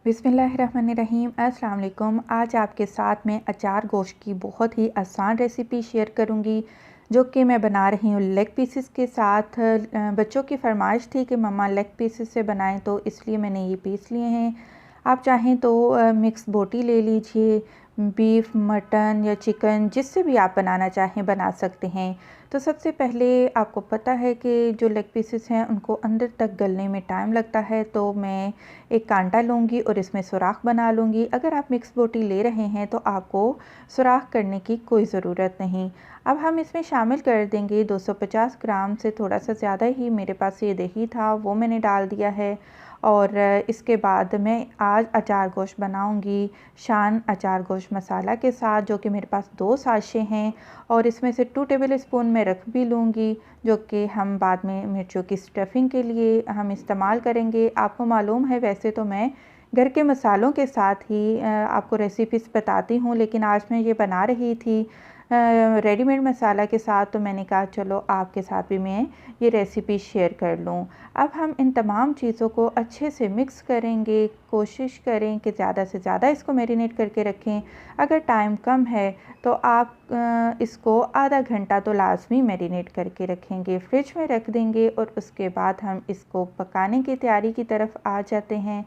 बिस्मिल्लाहिर्रहमानिर्रहीम। अस्सलाम वालेकुम। आज आपके साथ में अचार गोश्त की बहुत ही आसान रेसिपी शेयर करूंगी, जो कि मैं बना रही हूँ लेग पीसेस के साथ। बच्चों की फरमाइश थी कि मम्मा लेग पीसेस से बनाएं, तो इसलिए मैंने ये पीस लिए हैं। आप चाहें तो मिक्स बोटी ले लीजिए, बीफ, मटन या चिकन, जिससे भी आप बनाना चाहें बना सकते हैं। तो सबसे पहले आपको पता है कि जो लेग पीसेस हैं उनको अंदर तक गलने में टाइम लगता है, तो मैं एक कांटा लूँगी और इसमें सुराख बना लूँगी। अगर आप मिक्स बोटी ले रहे हैं तो आपको सुराख करने की कोई ज़रूरत नहीं। अब हम इसमें शामिल कर देंगे 250 ग्राम से थोड़ा सा ज़्यादा ही, मेरे पास ये दही था वो मैंने डाल दिया है। और इसके बाद मैं आज अचार गोश्त बनाऊंगी शान अचार गोश्त मसाला के साथ, जो कि मेरे पास 2 साशे हैं। और इसमें से 2 टेबल स्पून मैं रख भी लूँगी, जो कि हम बाद में मिर्चों की स्टफिंग के लिए हम इस्तेमाल करेंगे। आपको मालूम है, वैसे तो मैं घर के मसालों के साथ ही आपको रेसिपीज़ बताती हूँ, लेकिन आज मैं ये बना रही थी रेडीमेड मसाला के साथ, तो मैंने कहा चलो आपके साथ भी मैं ये रेसिपी शेयर कर लूँ। अब हम इन तमाम चीज़ों को अच्छे से मिक्स करेंगे। कोशिश करें कि ज़्यादा से ज़्यादा इसको मैरिनेट करके रखें। अगर टाइम कम है तो आप इसको आधा घंटा तो लाजमी मैरिनेट करके रखेंगे, फ्रिज में रख देंगे। और उसके बाद हम इसको पकाने की तैयारी की तरफ आ जाते हैं।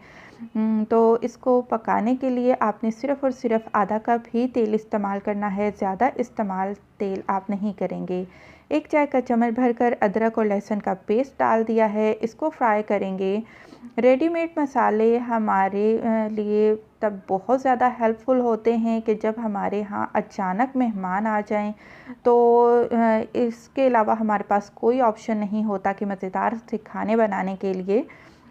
तो इसको पकाने के लिए आपने सिर्फ़ और सिर्फ आधा कप ही तेल इस्तेमाल करना है, ज़्यादा इस्तेमाल तेल आप नहीं करेंगे। 1 चाय का चम्मच भरकर अदरक और लहसुन का पेस्ट डाल दिया है, इसको फ्राई करेंगे। रेडीमेड मसाले हमारे लिए तब बहुत ज़्यादा हेल्पफुल होते हैं कि जब हमारे यहाँ अचानक मेहमान आ जाएं, तो इसके अलावा हमारे पास कोई ऑप्शन नहीं होता कि मज़ेदार से खाने बनाने के लिए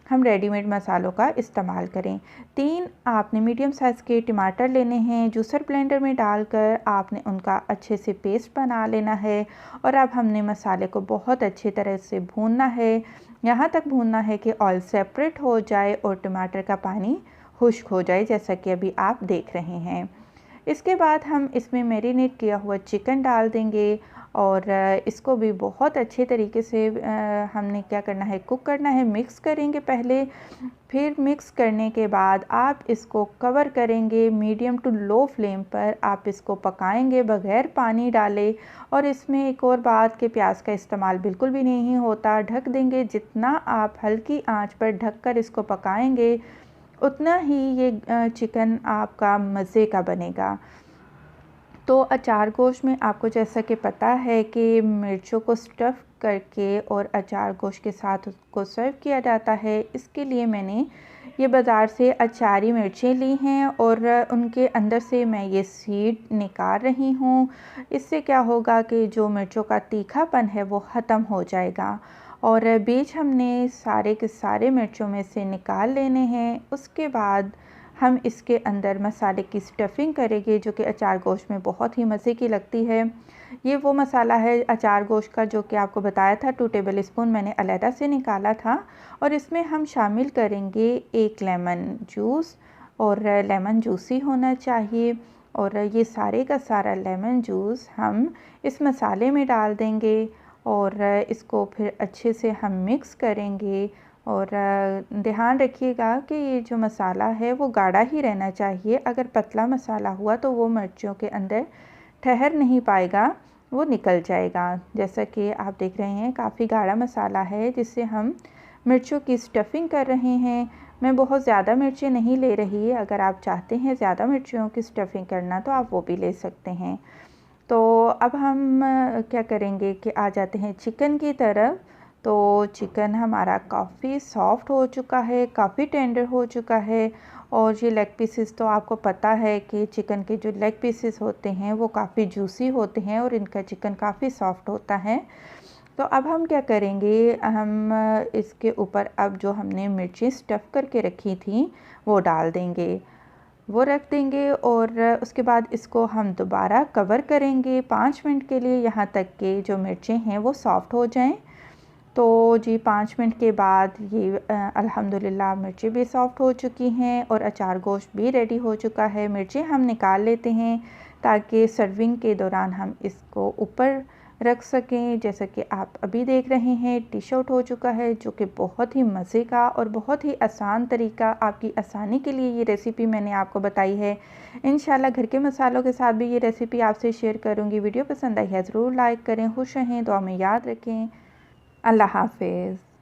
हम रेडीमेड मसालों का इस्तेमाल करें। 3 आपने मीडियम साइज़ के टमाटर लेने हैं, जूसर ब्लेंडर में डालकर आपने उनका अच्छे से पेस्ट बना लेना है। और अब हमने मसाले को बहुत अच्छी तरह से भूनना है, यहाँ तक भूनना है कि ऑयल सेपरेट हो जाए और टमाटर का पानी खुश्क हो जाए, जैसा कि अभी आप देख रहे हैं। इसके बाद हम इसमें मैरिनेट किया हुआ चिकन डाल देंगे और इसको भी बहुत अच्छे तरीके से हमने क्या करना है, कुक करना है। मिक्स करेंगे पहले, फिर मिक्स करने के बाद आप इसको कवर करेंगे। मीडियम टू लो फ्लेम पर आप इसको पकाएंगे बग़ैर पानी डाले। और इसमें एक और बात कि प्याज का इस्तेमाल बिल्कुल भी नहीं होता। ढक देंगे, जितना आप हल्की आंच पर ढककर इसको पकाएंगे उतना ही ये चिकन आपका मज़े का बनेगा। तो अचार गोश्त में आपको जैसा कि पता है कि मिर्चों को स्टफ़ करके और अचार गोश्त के साथ उसको सर्व किया जाता है। इसके लिए मैंने ये बाज़ार से अचारी मिर्चें ली हैं और उनके अंदर से मैं ये सीड निकाल रही हूँ। इससे क्या होगा कि जो मिर्चों का तीखापन है वो ख़त्म हो जाएगा। और बीज हमने सारे के सारे मिर्चों में से निकाल लेने हैं। उसके बाद हम इसके अंदर मसाले की स्टफिंग करेंगे, जो कि अचार गोश्त में बहुत ही मज़े की लगती है। ये वो मसाला है अचार गोश्त का जो कि आपको बताया था, 2 टेबल स्पून मैंने अलहदा से निकाला था। और इसमें हम शामिल करेंगे 1 लेमन जूस, और लेमन जूसी होना चाहिए। और ये सारे का सारा लेमन जूस हम इस मसाले में डाल देंगे और इसको फिर अच्छे से हम मिक्स करेंगे। और ध्यान रखिएगा कि ये जो मसाला है वो गाढ़ा ही रहना चाहिए। अगर पतला मसाला हुआ तो वो मिर्चों के अंदर ठहर नहीं पाएगा, वो निकल जाएगा। जैसा कि आप देख रहे हैं काफ़ी गाढ़ा मसाला है, जिससे हम मिर्चों की स्टफिंग कर रहे हैं। मैं बहुत ज़्यादा मिर्चें नहीं ले रही, अगर आप चाहते हैं ज़्यादा मिर्चियों की स्टफिंग करना तो आप वो भी ले सकते हैं। तो अब हम क्या करेंगे कि आ जाते हैं चिकन की तरफ। तो चिकन हमारा काफ़ी सॉफ्ट हो चुका है, काफ़ी टेंडर हो चुका है। और ये लेग पीसेस तो आपको पता है कि चिकन के जो लेग पीसेस होते हैं वो काफ़ी जूसी होते हैं और इनका चिकन काफ़ी सॉफ्ट होता है। तो अब हम क्या करेंगे, हम इसके ऊपर अब जो हमने मिर्ची स्टफ़ करके रखी थी वो डाल देंगे, वो रख देंगे। और उसके बाद इसको हम दोबारा कवर करेंगे 5 मिनट के लिए, यहाँ तक कि जो मिर्चें हैं वो सॉफ़्ट हो जाएं। तो जी 5 मिनट के बाद ये अल्हम्दुलिल्लाह मिर्चें भी सॉफ़्ट हो चुकी हैं और अचार गोश्त भी रेडी हो चुका है। मिर्चें हम निकाल लेते हैं ताकि सर्विंग के दौरान हम इसको ऊपर रख सकें। जैसा कि आप अभी देख रहे हैं डिश आउट हो चुका है, जो कि बहुत ही मज़े का और बहुत ही आसान तरीका, आपकी आसानी के लिए ये रेसिपी मैंने आपको बताई है। इंशाल्लाह घर के मसालों के साथ भी ये रेसिपी आपसे शेयर करूँगी। वीडियो पसंद आई है ज़रूर लाइक करें। खुश रहें, दुआ में याद रखें। अल्लाह हाफ़िज़।